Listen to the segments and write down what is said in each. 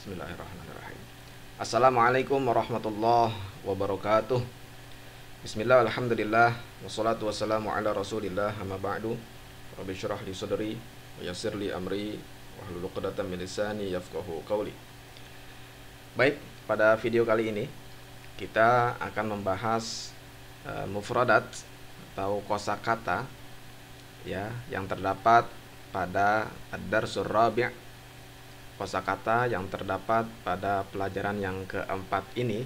Bismillahirrahmanirrahim. Assalamualaikum warahmatullahi wabarakatuh. Bismillah, alhamdulillah, wassalatu wassalamu ala rasulillah, amma ba'du. Rabbi syrah li sadri wa yassir li amri wahlul 'uqdatam min lisani yafqahu qawli. Baik, pada video kali ini kita akan membahas mufradat atau kosakata ya yang terdapat pada ad-darsul rabi', kosakata yang terdapat pada pelajaran yang keempat ini,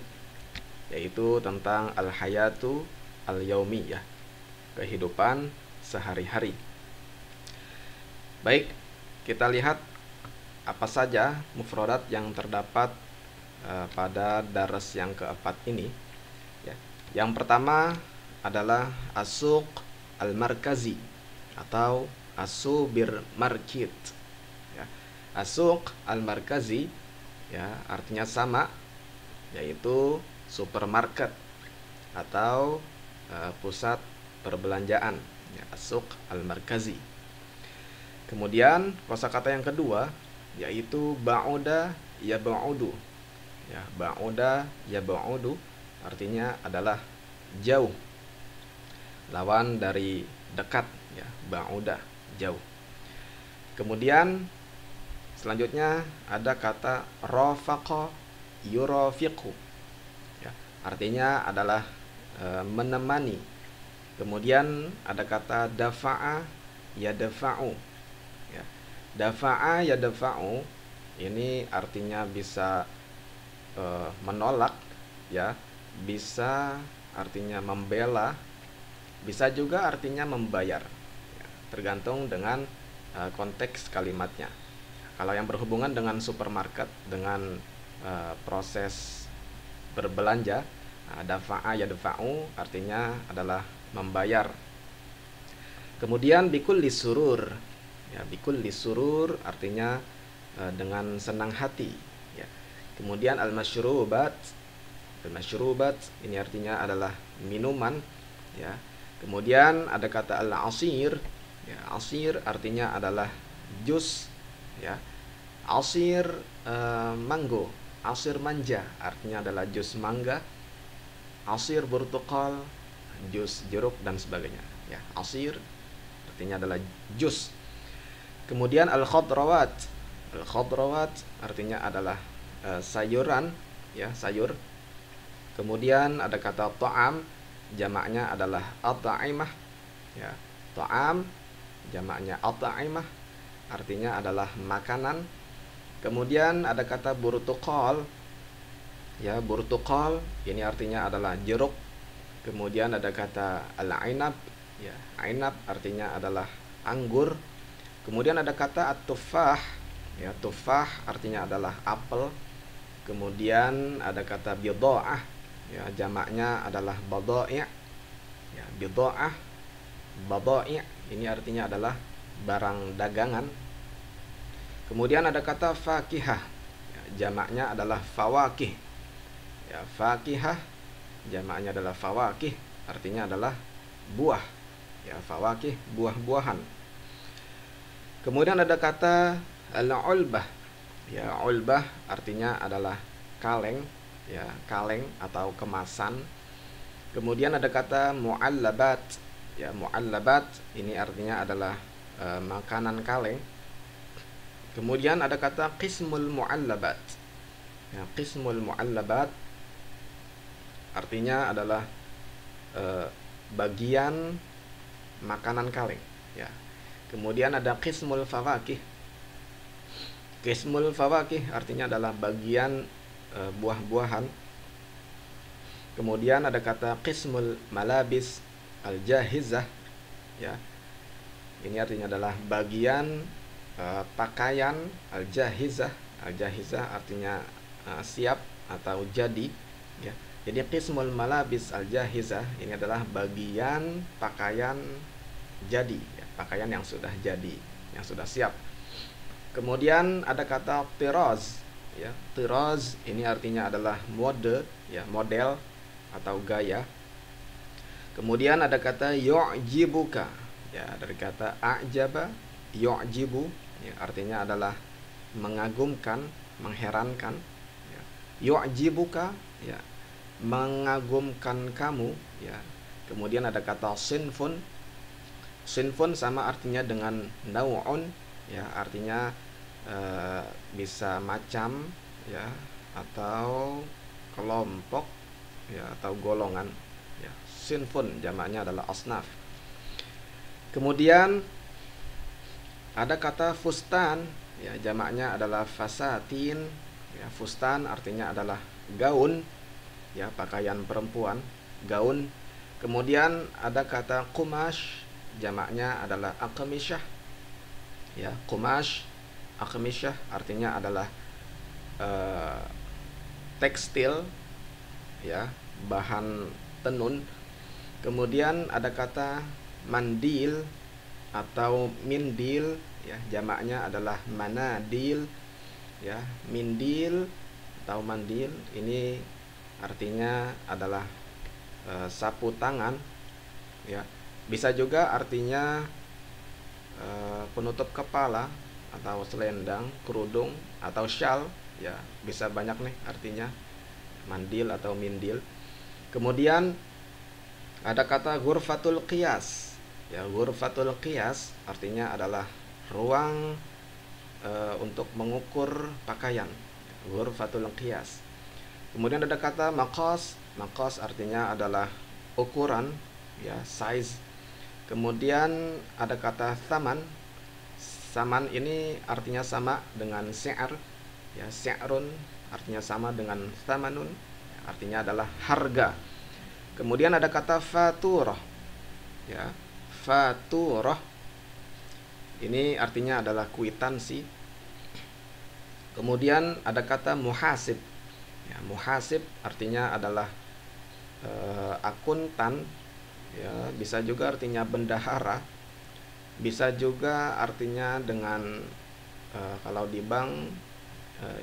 yaitu tentang al-hayatu al-yaumiyah, kehidupan sehari-hari. Baik, kita lihat apa saja mufradat yang terdapat pada daras yang keempat ini ya. Yang pertama adalah as-suq al-markazi atau as-supermarket ya. As-suq al-markazi ya artinya sama, yaitu supermarket atau pusat perbelanjaan ya, as-suq al-markazi. Kemudian kosakata yang kedua yaitu ba'uda yab'udu ya, ba'uda yab'udu artinya adalah jauh, lawan dari dekat ya, ba'uda jauh. Kemudian selanjutnya ada kata rafaqa yurafiqu ya, artinya adalah menemani. Kemudian ada kata dafa'a yadfa'u ya. Dafa'a yadfa'u ini artinya bisa menolak ya, bisa artinya membela, bisa juga artinya membayar ya, tergantung dengan konteks kalimatnya. Kalau yang berhubungan dengan supermarket, dengan proses berbelanja, dafa'a yadfa'u artinya adalah membayar. Kemudian bikulli surur ya, bikulli surur artinya dengan senang hati ya. Kemudian al-masyrubat, al-masyrubat ini artinya adalah minuman ya. Kemudian ada kata al-asir ya, asir artinya adalah jus ya. Asir mango, asir manja artinya adalah jus mangga, asir burtukal, jus jeruk dan sebagainya ya. Asir artinya adalah jus. Kemudian al-khadrawat, al-khadrawat artinya adalah sayuran ya, sayur. Kemudian ada kata ta'am, jamaknya adalah at'imah ya. Ta'am jamaknya at'imah artinya adalah makanan. Kemudian ada kata burtukal ya, burtukal ini artinya adalah jeruk. Kemudian ada kata al-ainab ya, ainab artinya adalah anggur. Kemudian ada kata at-tufah ya, tufah artinya adalah apel. Kemudian ada kata bidha'ah ya, jamaknya adalah badai' ya, bidha'ah, badai' ini artinya adalah barang dagangan. Kemudian ada kata fakihah ya, jamaknya adalah fawakih ya, fakihah jamaknya adalah fawakih artinya adalah buah ya, fawakih buah-buahan. Kemudian ada kata al-ulbah ya, ulbah artinya adalah kaleng ya, kaleng atau kemasan. Kemudian ada kata mu'allabat ya, mu'allabat ini artinya adalah makanan kaleng. Kemudian ada kata qismul mu'allabat ya, qismul mu'allabat artinya adalah bagian makanan kaleng ya. Kemudian ada qismul fawakih, qismul fawakih artinya adalah bagian buah-buahan. Kemudian ada kata qismul malabis al-jahizah ya, ini artinya adalah bagian pakaian al-jahizah. Al-jahizah artinya siap atau jadi ya. Jadi qismul malabis al-jahizah ini adalah bagian pakaian jadi ya, pakaian yang sudah jadi, yang sudah siap. Kemudian ada kata tiraz ya, tiraz ini artinya adalah mode ya, model atau gaya. Kemudian ada kata yu'jibuka ya, dari kata a'jaba yu'jibu ya, artinya adalah mengagumkan, mengherankan, ya. Yu'jibuka, ya, mengagumkan kamu, ya. Kemudian ada kata sinfun. Sinfun sama artinya dengan nau'un, ya, artinya bisa macam, ya, atau kelompok, ya, atau golongan, ya. Sinfun jamaknya adalah asnaf. Kemudian ada kata fustan, ya, jamaknya adalah fasatin, ya. Fustan artinya adalah gaun, ya, pakaian perempuan, gaun. Kemudian ada kata kumash, jamaknya adalah akmishah, ya. Kumash, akmishah artinya adalah tekstil, ya, bahan tenun. Kemudian ada kata mandil atau mindil, ya, jamaknya adalah manadil, ya. Mindil atau mandil ini artinya adalah sapu tangan, ya. Bisa juga artinya penutup kepala atau selendang, kerudung atau syal, ya. Bisa banyak nih artinya mandil atau mindil. Kemudian ada kata ghurfatul qiyas, ya. Ghurfatul qiyas artinya adalah ruang untuk mengukur pakaian, ghurfatul qiyas. Kemudian ada kata maqas. Maqas artinya adalah ukuran, ya, size. Kemudian ada kata saman. Saman ini artinya sama dengan sya'r, ya. Sya'run artinya sama dengan samanun, artinya adalah harga. Kemudian ada kata faturah, ya. Faturah ini artinya adalah kwitansi. Kemudian ada kata muhasib, ya. Muhasib artinya adalah akuntan, ya. Bisa juga artinya bendahara. Bisa juga artinya dengan kalau di bank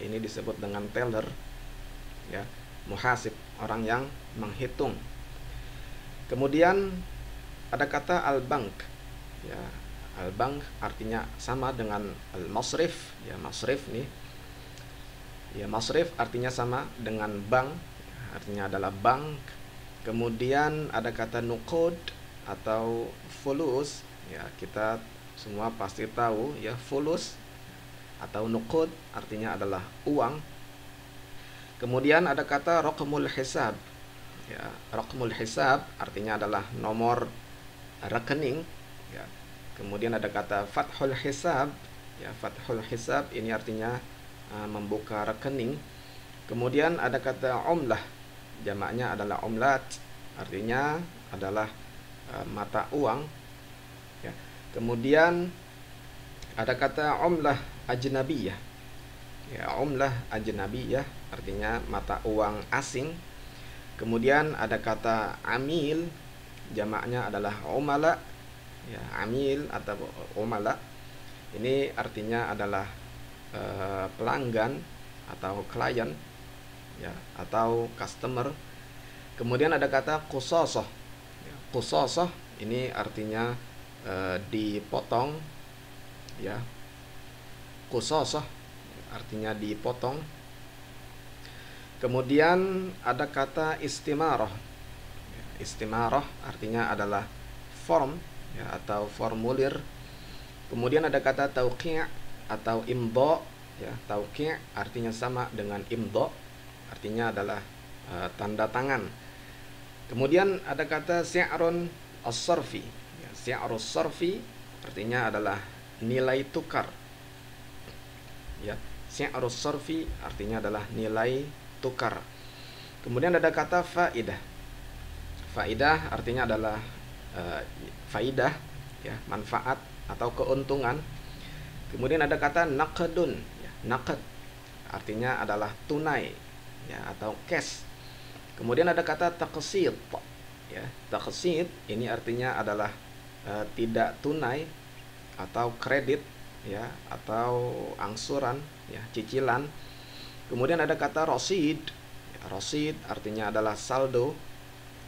ini disebut dengan teller, ya. Muhasib, orang yang menghitung. Kemudian ada kata al-bank, ya. Al-bank artinya sama dengan al-masrif, ya. Masrif nih, ya, masrif artinya sama dengan bank, artinya adalah bank. Kemudian ada kata nuqud atau fulus, ya. Kita semua pasti tahu, ya, fulus atau nuqud artinya adalah uang. Kemudian ada kata raqmul hisab, ya. Raqmul hisab artinya adalah nomor rekening, ya. Kemudian ada kata fathul hisab, ya. Fathul hisab ini artinya membuka rekening. Kemudian ada kata umlah, jamaknya adalah umlat, artinya adalah mata uang, ya. Kemudian ada kata umlah ajnabiyah, ya. Umlah ajnabiyah artinya mata uang asing. Kemudian ada kata amil, jamaknya adalah umala, ya. Amil atau umala ini artinya adalah pelanggan atau klien, ya, atau customer. Kemudian ada kata qusasah, ya. Qusasah ini artinya dipotong, ya. Qusasah artinya dipotong. Kemudian ada kata istimarah. Istimarah artinya adalah form, ya, atau formulir. Kemudian ada kata tauqi' atau imdha, ya. Tauqi' artinya sama dengan imdha, artinya adalah tanda tangan. Kemudian ada kata si'run as-sarfi, ya. Si'rus sarfi artinya adalah nilai tukar, ya. Si'rus sarfi artinya adalah nilai tukar. Kemudian ada kata faidah. Faidah artinya adalah faidah, ya, manfaat atau keuntungan. Kemudian ada kata naqdun, ya. Naqd artinya adalah tunai, ya, atau cash. Kemudian ada kata taqsid, ya. Taqsid ini artinya adalah tidak tunai atau kredit, ya, atau angsuran, ya, cicilan. Kemudian ada kata rosid, ya. Rosid artinya adalah saldo,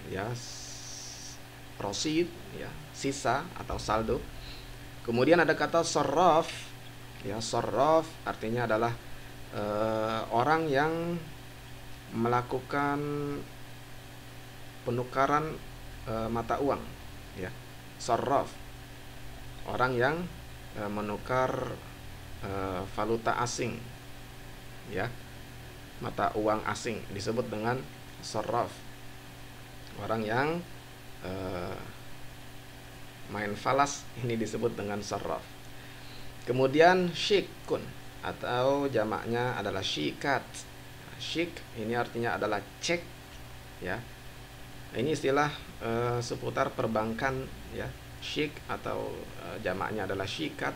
ya. Rosid, ya, sisa atau saldo. Kemudian ada kata sarraf, ya. Sarraf artinya adalah orang yang melakukan penukaran mata uang, ya. Sarraf, orang yang menukar valuta asing, ya, mata uang asing, disebut dengan sarraf. Orang yang main falas ini disebut dengan sarraf. Kemudian syikun, atau jamaknya adalah syikat. Syik ini artinya adalah cek, ya. Ini istilah seputar perbankan, ya. Syik atau jamaknya adalah syikat.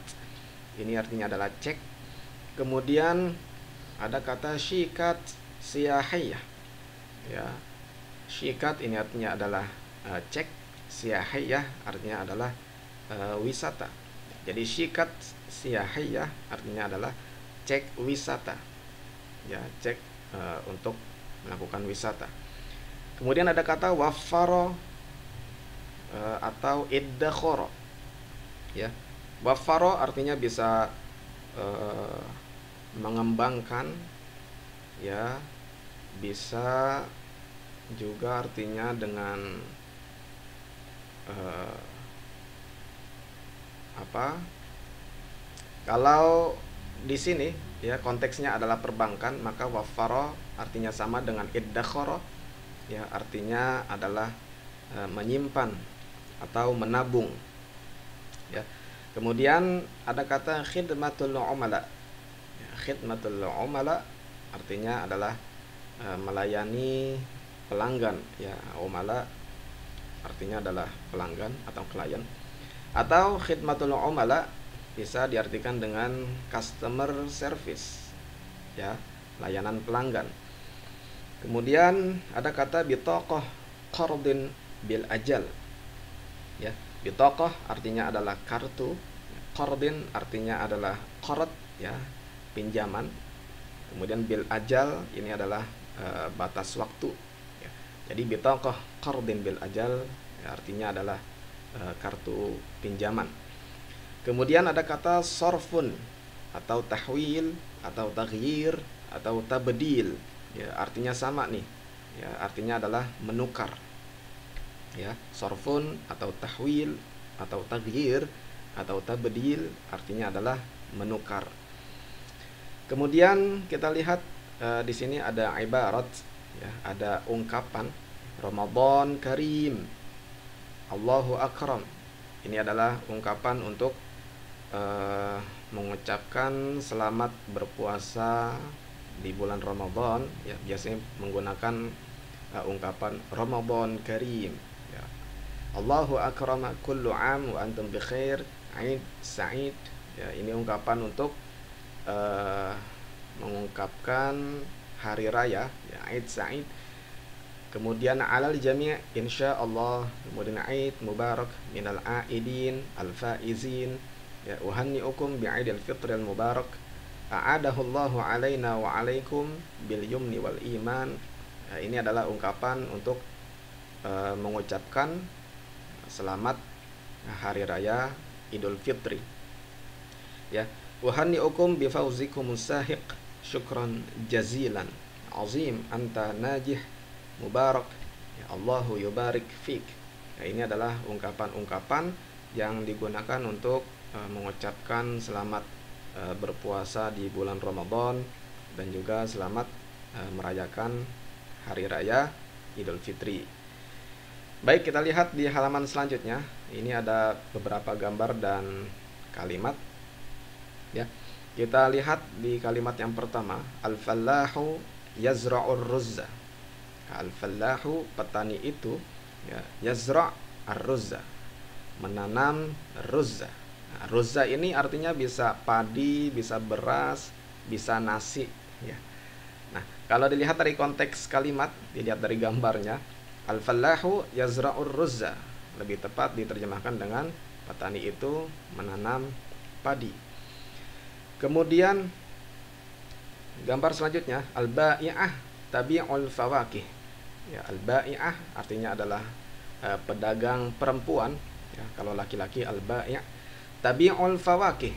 Ini artinya adalah cek. Kemudian ada kata syikat siyahiyah, ya. Syikat ini artinya adalah cek, siyahiyah artinya adalah wisata. Jadi syikat siyahiyah artinya adalah cek wisata, ya, cek untuk melakukan wisata. Kemudian ada kata waffaro atau iddakhoro, ya. Waffaro artinya bisa mengembangkan, ya, bisa juga artinya dengan kalau di sini, ya, konteksnya adalah perbankan, maka waffaro artinya sama dengan iddakhoro, ya, artinya adalah menyimpan atau menabung, ya. Kemudian ada kata khidmatul umala, ya, khidmatul umala artinya adalah melayani pelanggan, ya. Umala artinya adalah pelanggan atau klien. Atau khidmatul umala bisa diartikan dengan customer service, ya, layanan pelanggan. Kemudian ada kata bitaqah qardin bil ajal, ya. Bitaqah artinya adalah kartu, qardin artinya adalah qard, ya, pinjaman. Kemudian bil ajal ini adalah batas waktu, ya. Jadi bitaqah qardin bil ajal, ya, artinya adalah kartu pinjaman. Kemudian ada kata sorfun atau tahwil atau taghyir atau tabdil, ya, artinya sama nih, ya, artinya adalah menukar, ya. Sorfun atau tahwil atau taghyir atau tabdil artinya adalah menukar. Kemudian kita lihat di sini ada ibarat, ya, ada ungkapan Ramadan Karim, Allahu Akram. Ini adalah ungkapan untuk mengucapkan selamat berpuasa di bulan Ramadan, ya, biasanya menggunakan ungkapan Ramadan Karim, ya. Allahu Akram kullu am wa antum bi khair, Aid Sa'id, ya, ini ungkapan untuk mengungkapkan hari raya, ya, Aid Sa'id. Kemudian alal jami' insyaallah, kemudian Aid mubarak minal aidin al-faizin, ya, uhanni'ukum bi'idil fitril mubarak a'adahullahu alaina wa alaikum bil yumni wal iman. Ya, ini adalah ungkapan untuk mengucapkan selamat hari raya Idul Fitri, ya. Uhanni'ukum bi fawzikum sahiq, syukran jazilan, azim anta najih mubarak, ya, Allahu yubarik fik. Ya, ini adalah ungkapan-ungkapan yang digunakan untuk mengucapkan selamat berpuasa di bulan Ramadan dan juga selamat merayakan hari raya Idul Fitri. Baik, kita lihat di halaman selanjutnya. Ini ada beberapa gambar dan kalimat, ya. Kita lihat di kalimat yang pertama, al-fallahu yazra'ur ruzza. Al-fallahu, petani itu, ya, yazra' ar-ruzza, menanam ruzza. Nah, ruzza ini artinya bisa padi, bisa beras, bisa nasi, ya. Nah, kalau dilihat dari konteks kalimat, dilihat dari gambarnya, al-fallahu yazra'ur ruzza, lebih tepat diterjemahkan dengan petani itu menanam padi. Kemudian gambar selanjutnya, al-ba'i'ah tabi'ul fawakih. Ya, al-ba'i'ah artinya adalah pedagang perempuan, ya. Kalau laki-laki al-bai', tabi'ul fawakih,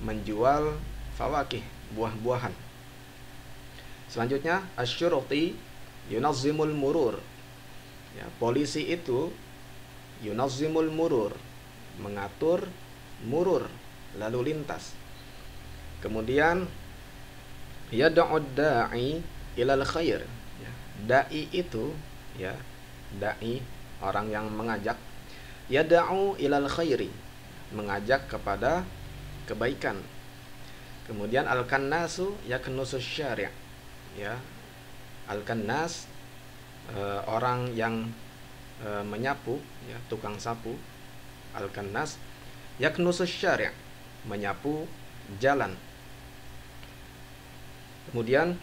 menjual fawakih, buah-buahan, Selanjutnya asyurti yunazzimul murur. Ya, polisi itu yunazzimul murur, mengatur murur, lalu lintas. Kemudian yad'ud da'i ilal khair. Ya, dai itu ya, dai orang yang mengajak, yad'u ilal khairi, mengajak kepada kebaikan. Kemudian al-kannasu yaknusus syari'. Ya, al-kannas orang yang menyapu, ya, tukang sapu. Al-kannas yaknusus syari', menyapu jalan. Kemudian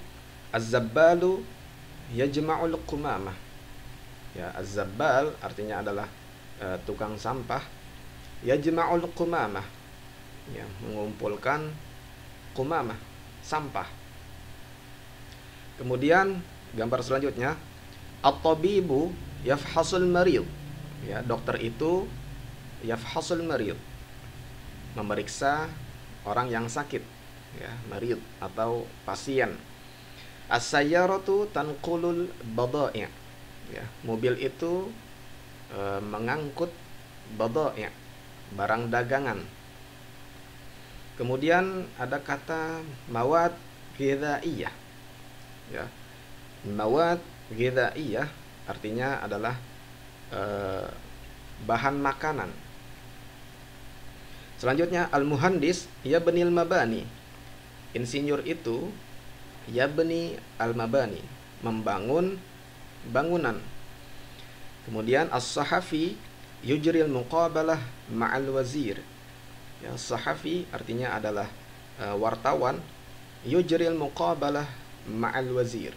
az-zabbalu yajma'ul qumamah. Ya, az-zabbal artinya adalah tukang sampah. Yajma'ul qumamah, ya, mengumpulkan qumamah, sampah. Kemudian gambar selanjutnya at-tabibu yafhasul marid. Ya, dokter itu yafhasul marid, memeriksa orang yang sakit, ya, marid atau pasien. As-sayyaratu tanqulul bada'i'. Ya, mobil itu mengangkut bada'i', barang dagangan. Kemudian ada kata mawad ghidhaiyah. Ya, mawad ghidhaiyah artinya adalah bahan makanan. Selanjutnya al-muhandis yabnil mabani. Insinyur itu yabni al-mabani, membangun bangunan. Kemudian as-sahafi yujril muqabalah ma'al wazir. Ya, sahafi artinya adalah wartawan, yujril muqabalah ma'al wazir.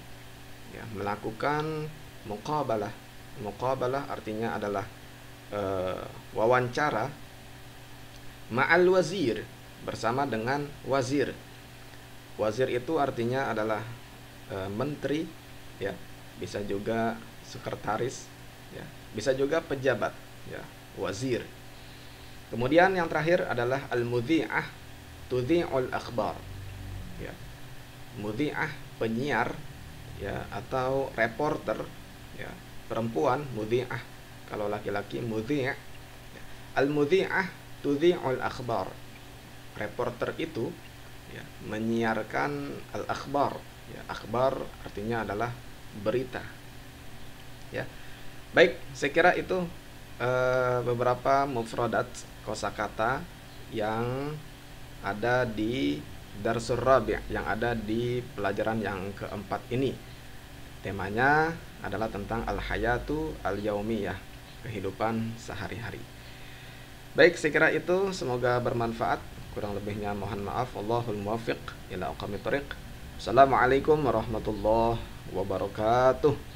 Ya, melakukan muqabalah. Muqabalah artinya adalah wawancara ma'al wazir, bersama dengan wazir. Wazir itu artinya adalah menteri, ya, bisa juga sekretaris, ya, bisa juga pejabat, ya, wazir. Kemudian yang terakhir adalah al-mudhi'ah tudhi'ul akhbar. Ya, mudhi'ah penyiar, ya, atau reporter, ya, perempuan mudhi'ah, kalau laki-laki mudhi'. Ya. Al-mudhi'ah tudhi'ul akhbar. Reporter itu, ya, menyiarkan al-akhbar. Ya, akhbar artinya adalah berita. Ya. Baik, saya kira itu beberapa mufradat, kosakata yang ada di Darsul Rabi', yang ada di pelajaran yang keempat ini. Temanya adalah tentang al-hayatu al-yaumiyah, kehidupan sehari-hari. Baik, saya kira itu, semoga bermanfaat. Kurang lebihnya mohon maaf. Wallahul muwaffiq ila aqwamit thoriq. Assalamualaikum warahmatullahi wabarakatuh.